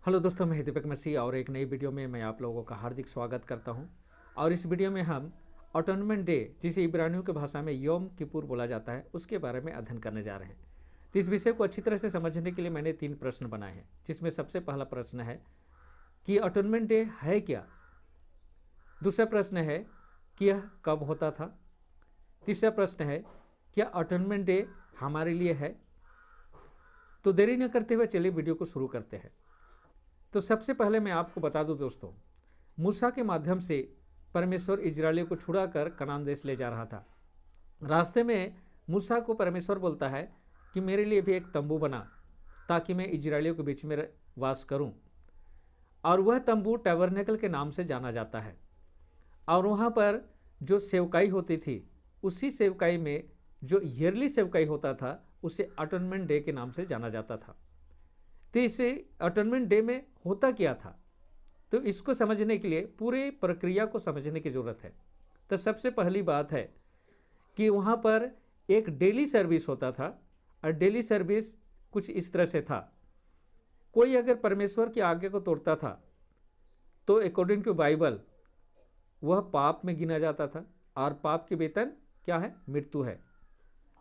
Hello दोस्तों, मैं दीपक मसीह और एक नई वीडियो में मैं आप लोगों का हार्दिक स्वागत करता हूं। और इस वीडियो में हम अटोनमेंट डे, जिसे इब्रानियों की भाषा में योम किपुर बोला जाता है, उसके बारे में अध्ययन करने जा रहे हैं। तो इस विषय को अच्छी तरह से समझने के लिए मैंने 3 प्रश्न बनाए हैं, जिसमें सबसे पहला प्रश्न है कि अटोनमेंट डे है क्या। दूसरा प्रश्न है कि यह कब होता था। तीसरा प्रश्न है क्या अटोनमेंट डे हमारे लिए है। तो देरी न करते हुए चलिए वीडियो को शुरू करते हैं। तो सबसे पहले मैं आपको बता दूं दोस्तों, मूसा के माध्यम से परमेश्वर इजरायलियों को छुड़ाकर कनान देश ले जा रहा था। रास्ते में मूसा को परमेश्वर बोलता है कि मेरे लिए भी एक तंबू बना, ताकि मैं इजरायलियों के बीच में वास करूं। और वह तंबू टैबरनेकल के नाम से जाना जाता है। और वहाँ पर जो सेवकाई होती थी, उसी सेवकाई में जो ईयरली सेवकाई होता था, उसे अटोनमेंट डे के नाम से जाना जाता था। तो इसे अटोनमेंट डे में होता क्या था, तो इसको समझने के लिए पूरे प्रक्रिया को समझने की ज़रूरत है। तो सबसे पहली बात है कि वहाँ पर एक डेली सर्विस होता था। और डेली सर्विस कुछ इस तरह से था, कोई अगर परमेश्वर की आज्ञा को तोड़ता था तो अकॉर्डिंग टू बाइबल वह पाप में गिना जाता था, और पाप के वेतन क्या है? मृत्यु है।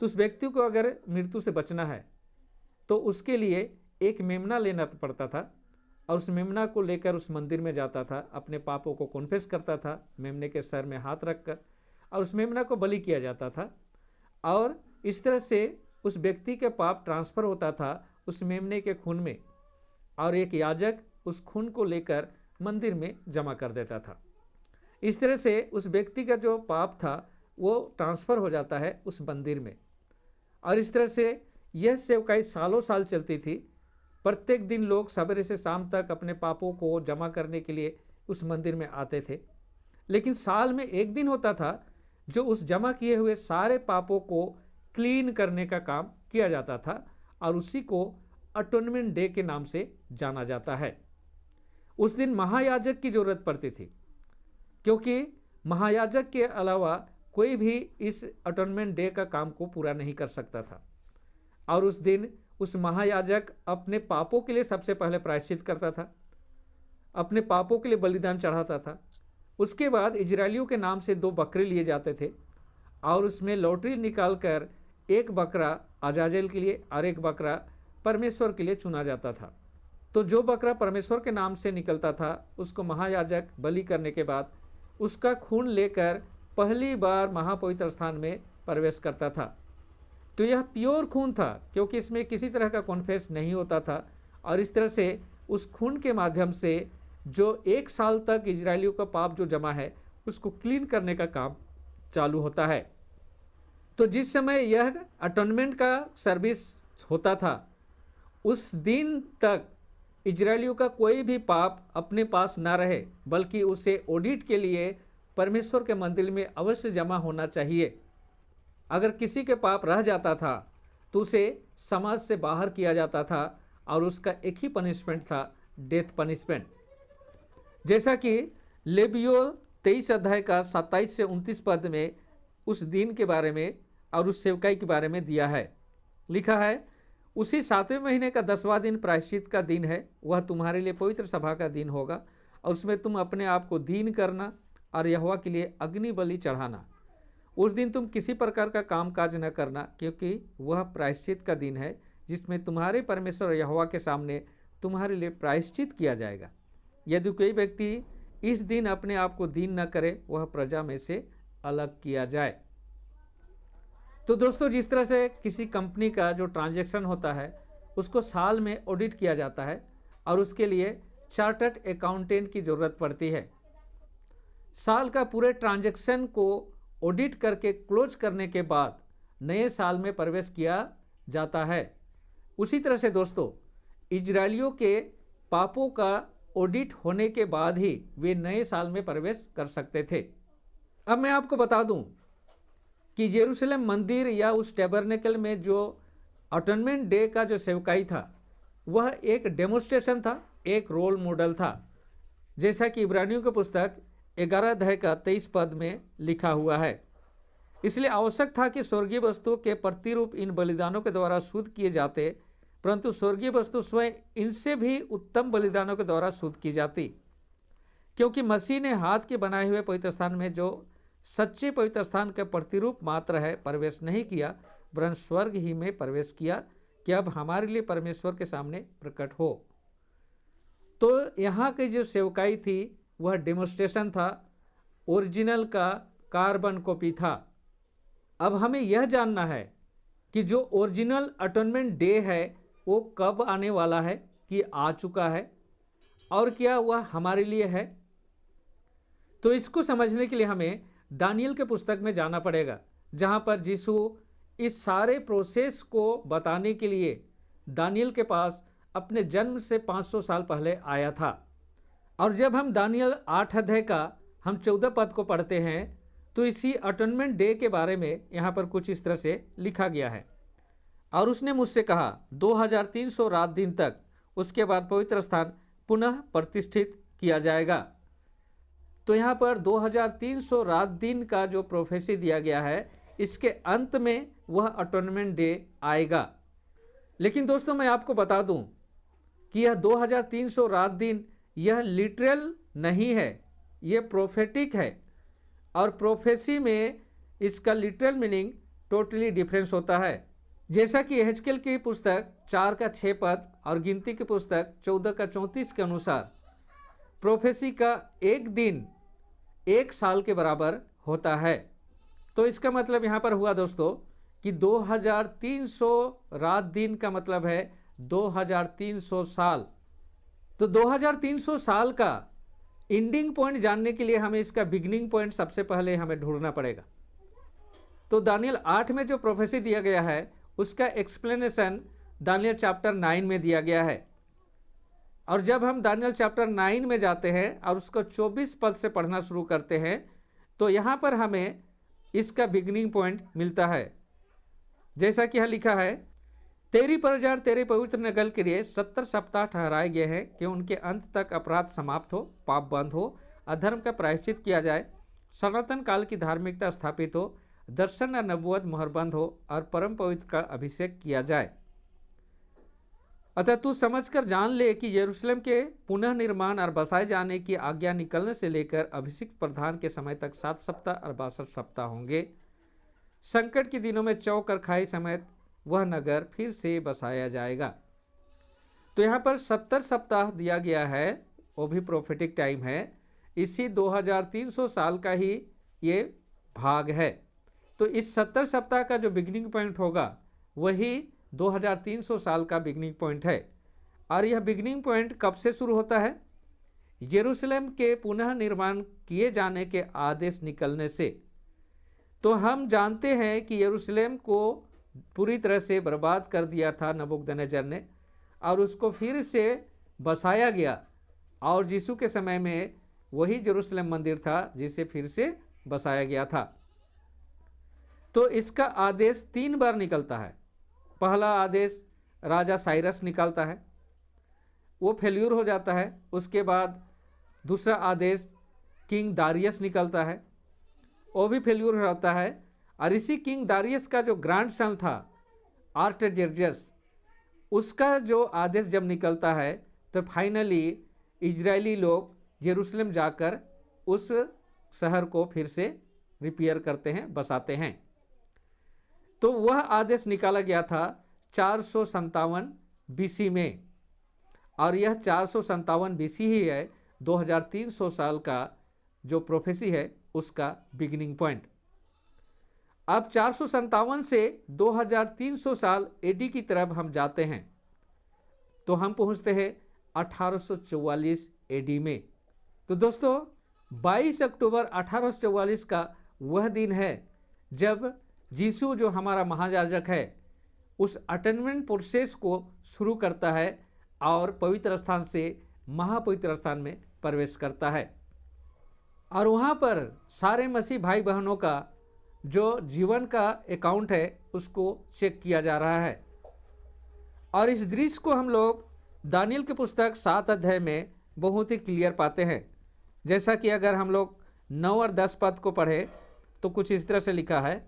तो उस व्यक्ति को अगर मृत्यु से बचना है तो उसके लिए एक मेमना लेना पड़ता था, और उस मेमना को लेकर उस मंदिर में जाता था, अपने पापों को कॉन्फेस करता था मेमने के सर में हाथ रखकर, और उस मेमना को बलि किया जाता था। और इस तरह से उस व्यक्ति के पाप ट्रांसफ़र होता था उस मेमने के खून में, और एक याजक उस खून को लेकर मंदिर में जमा कर देता था। इस तरह से उस व्यक्ति का जो पाप था वो ट्रांसफ़र हो जाता है उस मंदिर में। और इस तरह से यह सेवकाई सालों साल चलती थी। प्रत्येक दिन लोग सवेरे से शाम तक अपने पापों को जमा करने के लिए उस मंदिर में आते थे। लेकिन साल में एक दिन होता था जो उस जमा किए हुए सारे पापों को क्लीन करने का काम किया जाता था, और उसी को अटोनमेंट डे के नाम से जाना जाता है। उस दिन महायाजक की जरूरत पड़ती थी, क्योंकि महायाजक के अलावा कोई भी इस अटोनमेंट डे का काम को पूरा नहीं कर सकता था। और उस दिन उस महायाजक अपने पापों के लिए सबसे पहले प्रायश्चित करता था, अपने पापों के लिए बलिदान चढ़ाता था। उसके बाद इजरायलियों के नाम से 2 बकरे लिए जाते थे, और उसमें लॉटरी निकालकर एक बकरा अजाजेल के लिए और एक बकरा परमेश्वर के लिए चुना जाता था। तो जो बकरा परमेश्वर के नाम से निकलता था उसको महायाजक बलि करने के बाद उसका खून लेकर पहली बार महापवित्र स्थान में प्रवेश करता था। तो यह प्योर खून था, क्योंकि इसमें किसी तरह का कॉन्फेस नहीं होता था। और इस तरह से उस खून के माध्यम से जो 1 साल तक इजरायलियों का पाप जो जमा है उसको क्लीन करने का काम चालू होता है। तो जिस समय यह अटोनमेंट का सर्विस होता था, उस दिन तक इजरायलियों का कोई भी पाप अपने पास ना रहे, बल्कि उसे ऑडिट के लिए परमेश्वर के मंदिर में अवश्य जमा होना चाहिए। अगर किसी के पाप रह जाता था तो उसे समाज से बाहर किया जाता था, और उसका एक ही पनिशमेंट था, डेथ पनिशमेंट। जैसा कि लेवियो 23 अध्याय का 27 से 29 पद में उस दिन के बारे में और उस सेवकाई के बारे में दिया है। लिखा है, उसी 7वें महीने का 10वां दिन प्रायश्चित का दिन है। वह तुम्हारे लिए पवित्र सभा का दिन होगा, और उसमें तुम अपने आप को दीन करना और यहोवा के लिए अग्नि बलि चढ़ाना। उस दिन तुम किसी प्रकार का काम काज न करना, क्योंकि वह प्रायश्चित का दिन है जिसमें तुम्हारे परमेश्वर यहोवा के सामने तुम्हारे लिए प्रायश्चित किया जाएगा। यदि कोई व्यक्ति इस दिन अपने आप को दीन न करे, वह प्रजा में से अलग किया जाए। तो दोस्तों, जिस तरह से किसी कंपनी का जो ट्रांजैक्शन होता है उसको साल में ऑडिट किया जाता है, और उसके लिए चार्टर्ड अकाउंटेंट की ज़रूरत पड़ती है। साल का पूरे ट्रांजैक्शन को ऑडिट करके क्लोज करने के बाद नए साल में प्रवेश किया जाता है। उसी तरह से दोस्तों, इजरायलियों के पापों का ऑडिट होने के बाद ही वे नए साल में प्रवेश कर सकते थे। अब मैं आपको बता दूं कि यरूशलेम मंदिर या उस टैबरनेकल में जो अटोनमेंट डे का जो सेवकाई था, वह एक डेमोन्स्ट्रेशन था, एक रोल मॉडल था। जैसा कि इब्रानियों की पुस्तक 11 अध्याय का 23 पद में लिखा हुआ है। इसलिए आवश्यक था कि स्वर्गीय वस्तुओं के प्रतिरूप इन बलिदानों के द्वारा शुद्ध किए जाते, परंतु स्वर्गीय वस्तु स्वयं इनसे भी उत्तम बलिदानों के द्वारा शुद्ध की जाती, क्योंकि मसीह ने हाथ के बनाए हुए पवित्र स्थान में जो सच्चे पवित्र स्थान का प्रतिरूप मात्र है प्रवेश नहीं किया, वरन स्वर्ग ही में प्रवेश किया कि अब हमारे लिए परमेश्वर के सामने प्रकट हो। तो यहाँ की जो सेवकाई थी वह डेमोन्स्ट्रेशन था, ओरिजिनल का कार्बन कॉपी था। अब हमें यह जानना है कि जो ओरिजिनल अटोनमेंट डे है वो कब आने वाला है, कि आ चुका है, और क्या वह हमारे लिए है। तो इसको समझने के लिए हमें दानियल के पुस्तक में जाना पड़ेगा, जहाँ पर यीशु इस सारे प्रोसेस को बताने के लिए दानियल के पास अपने जन्म से 500 साल पहले आया था। और जब हम दानियल 8 अध्याय का हम 14 पद को पढ़ते हैं तो इसी अटोनमेंट डे के बारे में यहाँ पर कुछ इस तरह से लिखा गया है। और उसने मुझसे कहा 2300 रात दिन तक, उसके बाद पवित्र स्थान पुनः प्रतिष्ठित किया जाएगा। तो यहाँ पर 2300 रात दिन का जो प्रोफेसी दिया गया है, इसके अंत में वह अटोनमेंट डे आएगा। लेकिन दोस्तों मैं आपको बता दूं कि यह 2300 रात दिन यह लिटरल नहीं है, यह प्रोफेटिक है। और प्रोफेसी में इसका लिटरल मीनिंग टोटली डिफरेंस होता है। जैसा कि यहेजकेल की पुस्तक 4 का 6 पद और गिनती की पुस्तक 14 का 34 के अनुसार प्रोफेसी का एक दिन 1 साल के बराबर होता है। तो इसका मतलब यहाँ पर हुआ दोस्तों कि 2300 रात दिन का मतलब है 2300 साल। तो 2300 साल का एंडिंग पॉइंट जानने के लिए हमें इसका बिगिनिंग पॉइंट सबसे पहले हमें ढूंढना पड़ेगा। तो दानियल 8 में जो प्रोफेसी दिया गया है उसका एक्सप्लेनेशन दानियल चैप्टर 9 में दिया गया है। और जब हम दानियल चैप्टर 9 में जाते हैं और उसको 24 पद से पढ़ना शुरू करते हैं तो यहाँ पर हमें इसका बिगिनिंग पॉइंट मिलता है। जैसा कि यहाँ लिखा है, तेरी प्रजा तेरे पवित्र नगर के लिए 70 सप्ताह ठहराए गए हैं कि उनके अंत तक अपराध समाप्त हो, पाप बंद हो, अधर्म का प्रायश्चित किया जाए, सनातन काल की धार्मिकता स्थापित हो, दर्शन और नबूवत मोहरबंद हो और परम पवित्र का अभिषेक किया जाए। अतः तू समझकर जान ले कि यरूशलेम के पुनः निर्माण और बसाए जाने की आज्ञा निकलने से लेकर अभिषिक्त प्रधान के समय तक 7 सप्ताह और 62 सप्ताह होंगे। संकट के दिनों में चौक और खाई समेत वह नगर फिर से बसाया जाएगा। तो यहाँ पर 70 सप्ताह दिया गया है, वो भी प्रोफेटिक टाइम है। इसी 2300 साल का ही ये भाग है। तो इस 70 सप्ताह का जो बिगिनिंग पॉइंट होगा वही 2300 साल का बिगिनिंग पॉइंट है। और यह बिगिनिंग पॉइंट कब से शुरू होता है? यरूशलेम के पुनः निर्माण किए जाने के आदेश निकलने से। तो हम जानते हैं कि यरूशलेम को पूरी तरह से बर्बाद कर दिया था नबूकदनेस्सर ने, और उसको फिर से बसाया गया। और यीशु के समय में वही यरूशलेम मंदिर था जिसे फिर से बसाया गया था। तो इसका आदेश 3 बार निकलता है। पहला आदेश राजा साइरस निकालता है, वो फेल्यूर हो जाता है। उसके बाद दूसरा आदेश किंग दारियस निकलता है, वो भी फेल्यूर हो जाता है। और इसी किंग दारियस का जो ग्रैंड सन था आर्टजेर्जस, उसका जो आदेश जब निकलता है तो फाइनली इजरायली लोग यरूशलेम जाकर उस शहर को फिर से रिपेयर करते हैं, बसाते हैं। तो वह आदेश निकाला गया था 457 बीसी में, और यह 457 बीसी ही है 2300 साल का जो प्रोफेसी है उसका बिगिनिंग पॉइंट। अब 457 से 2300 साल एडी की तरफ हम जाते हैं तो हम पहुंचते हैं 1844 एडी में। तो दोस्तों 22 अक्टूबर 1844 का वह दिन है जब यीशु जो हमारा महायाजक है उस अटेनमेंट प्रोसेस को शुरू करता है और पवित्र स्थान से महापवित्र स्थान में प्रवेश करता है। और वहाँ पर सारे मसीह भाई बहनों का जो जीवन का अकाउंट है उसको चेक किया जा रहा है। और इस दृश्य को हम लोग दानियल की पुस्तक 7 अध्याय में बहुत ही क्लियर पाते हैं। जैसा कि अगर हम लोग 9 और 10 पद को पढ़े तो कुछ इस तरह से लिखा है,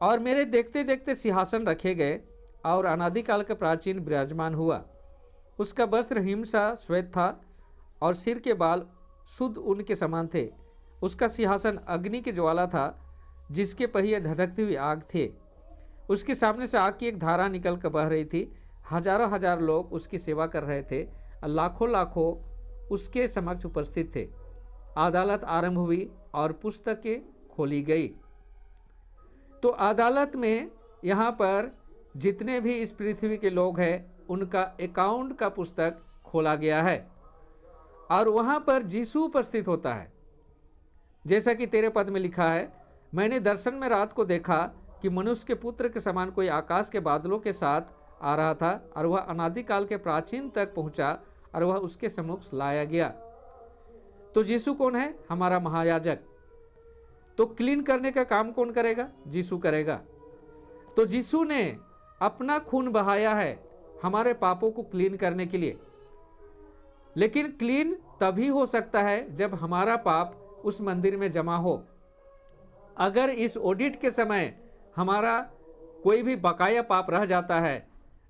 और मेरे देखते देखते सिंहासन रखे गए और अनादिकाल के प्राचीन विराजमान हुआ। उसका वस्त्र हिमसा श्वेत था और सिर के बाल शुद्ध ऊन के समान थे। उसका सिंहासन अग्नि की ज्वाला था, जिसके पहिए धधकती हुई आग थे। उसके सामने से आग की एक धारा निकल कर बह रही थी। हजारों हजार लोग उसकी सेवा कर रहे थे और लाखों लाखों उसके समक्ष उपस्थित थे। अदालत आरंभ हुई और पुस्तकें खोली गई। तो अदालत में यहाँ पर जितने भी इस पृथ्वी के लोग हैं उनका अकाउंट का पुस्तक खोला गया है और वहाँ पर यीशु उपस्थित होता है। जैसा कि तेरे पद में लिखा है, मैंने दर्शन में रात को देखा कि मनुष्य के पुत्र के समान कोई आकाश के बादलों के साथ आ रहा था और वह अनादिकाल के प्राचीन तक पहुंचा और वह उसके सम्मुख लाया गया। तो यीशु कौन है? हमारा महायाजक। तो क्लीन करने का काम कौन करेगा? यीशु करेगा। तो यीशु ने अपना खून बहाया है हमारे पापों को क्लीन करने के लिए। लेकिन क्लीन तभी हो सकता है जब हमारा पाप उस मंदिर में जमा हो। अगर इस ऑडिट के समय हमारा कोई भी बकाया पाप रह जाता है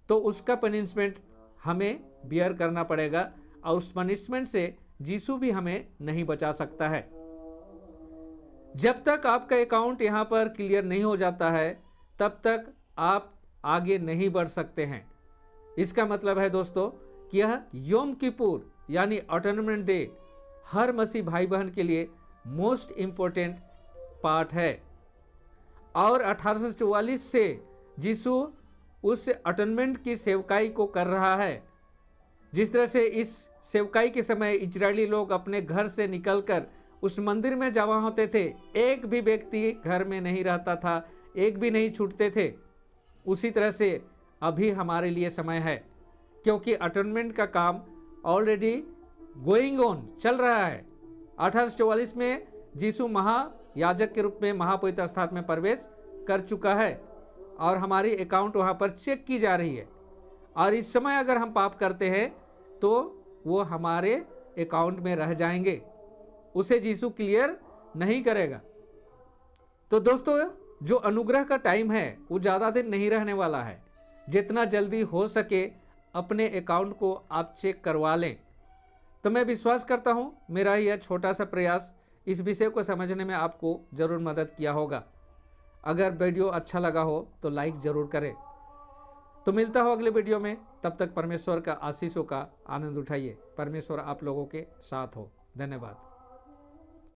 तो उसका पनिशमेंट हमें बियर करना पड़ेगा और उस पनिशमेंट से यीशु भी हमें नहीं बचा सकता है। जब तक आपका अकाउंट यहाँ पर क्लियर नहीं हो जाता है तब तक आप आगे नहीं बढ़ सकते हैं। इसका मतलब है दोस्तों कि यह योम किपुर यानी अटोनमेंट डे हर मसीह भाई बहन के लिए मोस्ट इम्पोर्टेंट पार्ट है। और 1844 से यीशु उस अटोनमेंट की सेवकाई को कर रहा है। जिस तरह से इस सेवकाई के समय इजरायली लोग अपने घर से निकलकर उस मंदिर में जमा होते थे, एक भी व्यक्ति घर में नहीं रहता था, एक भी नहीं छूटते थे, उसी तरह से अभी हमारे लिए समय है, क्योंकि अटोनमेंट का काम ऑलरेडी गोइंग ऑन चल रहा है। 1844 में यीशु महायाजक के रूप में महापवित्र स्थान में प्रवेश कर चुका है और हमारी अकाउंट वहाँ पर चेक की जा रही है। और इस समय अगर हम पाप करते हैं तो वो हमारे अकाउंट में रह जाएंगे, उसे यीशु क्लियर नहीं करेगा। तो दोस्तों, जो अनुग्रह का टाइम है वो ज़्यादा दिन नहीं रहने वाला है। जितना जल्दी हो सके अपने अकाउंट को आप चेक करवा लें। तो मैं विश्वास करता हूँ मेरा यह छोटा सा प्रयास इस विषय को समझने में आपको ज़रूर मदद किया होगा। अगर वीडियो अच्छा लगा हो तो लाइक ज़रूर करें। तो मिलता हो अगले वीडियो में, तब तक परमेश्वर का आशीषों का आनंद उठाइए। परमेश्वर आप लोगों के साथ हो। धन्यवाद।